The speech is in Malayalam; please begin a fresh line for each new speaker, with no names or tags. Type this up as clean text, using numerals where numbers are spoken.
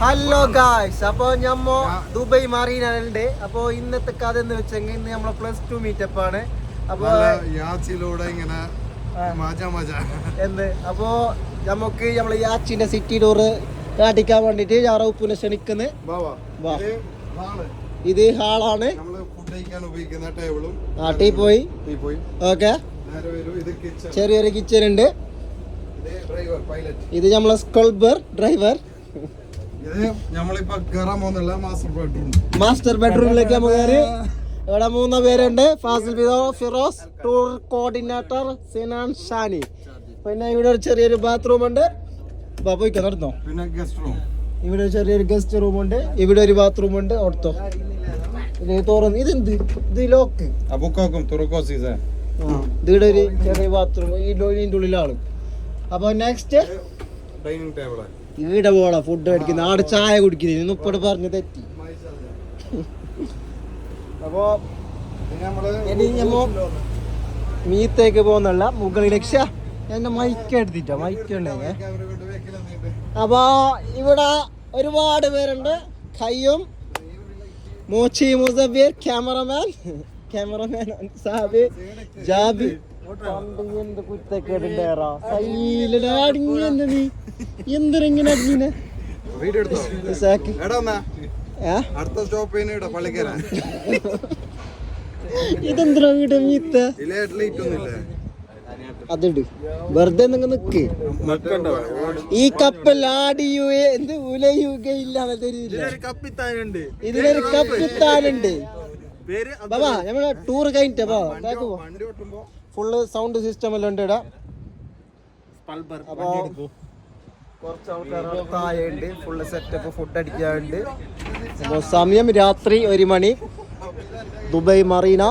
ഹലോ ഗായ്സ്, അപ്പോൾ ഞമ്മ ദുബായ് മറീനയിലുണ്ട്. അപ്പോൾ ഇന്നത്തെ കഥ എന്ന് വെച്ചെങ്കിൽ ഇന്ന് നമ്മളെ +2 മീറ്റപ്പ് ആണ്. അപ്പോൾ
ഇങ്ങനെ
എന്ത് അപ്പോ നമുക്ക് നമ്മളെ യാച്ചിന്റെ സിറ്റി ടൂർ കാട്ടിക്കാൻ വേണ്ടിട്ട് ഉപ്പിനെ ക്ഷണിക്കുന്നു. ഇത് ഹാളാണ്, ടീ പോയി. ഓക്കെ, ചെറിയൊരു കിച്ചൺ ഉണ്ട്. ഇത് നമ്മളെ സ്കൾബർ ഡ്രൈവർ. മാസ്റ്റർ ബെഡ്റൂമിലേക്ക് നമുക്ക് കയറി. ഇവിടെ 3 പേരുണ്ട്. Fazil Firoz, tour coordinator Sinan Shani. പിന്നെ ഇവിടെ ഒരു ചെറിയൊരു ബാത്റൂം ഉണ്ട്. പോയിക്കോ നടന്നോ.
പിന്നെ ഗസ്റ്റ് റൂം,
ഇവിടെ ചെറിയൊരു ഗസ്റ്റ് റൂം ഉണ്ട്. ഇവിടെ ഒരു ബാത്റൂം ഉണ്ട്. ഓർത്തോ, ഇത് തുറന്ന്. ഇതെന്ത് ഇത് ലോക്ക്? ഇവിടെ ഒരു ചെറിയ ബാത്റൂം. ഇതിന്റെ ഉള്ളിലാണ്. അപ്പൊ നെക്സ്റ്റ്
ഡൈനിങ് ടേബിൾ.
ഇവിടെ പോടാ ഫുഡ് കഴിക്കുന്ന ആടെ ചായ കുടിക്കുന്നത്. ഇന്നിപ്പോട് പറഞ്ഞ് തെറ്റി. അപ്പോ മീത്തേക്ക് പോകുന്നുള്ള മുകളിലേക്ക് എന്റെ മൈക്ക് എടുത്തിട്ടാ. മൈക്ക് ഉണ്ടെങ്കിൽ അപ്പൊ ഇവിടെ ഒരുപാട് പേരുണ്ട്. ഖയ്യും, മോച്ചി, മുസബീർ, ക്യാമറമാൻ സാബി, ജാബി. എന്ത് കുറ്റക്കേടുണ്ടേറാ സൈലടാടിങ്ങ നീ എന്തിനെ ഇതെന്തിനാ വീട് മീത്ത അതിട് വെറുതെ നിങ്ങൾ നിക്ക്. ഈ കപ്പൽ ആടിയുകയെ എന്ത് ഉലയുകയില്ല. ഇതിലൊരു കപ്പിത്താനുണ്ട്. ബാബാ നമ്മളെ ടൂർ കഴിഞ്ഞിട്ട് ഫുള്ള് സൗണ്ട് സിസ്റ്റം എല്ലാം ഉണ്ട് ഇവിടെ. അപ്പൊ കുറച്ച് ആൾക്കാർ താഴെയുണ്ട്. ഫുള്ള് സെറ്റപ്പ് ഫുഡ് അടിക്കാറുണ്ട്. അപ്പോൾ സമയം രാത്രി 1 മണി. Dubai Marina.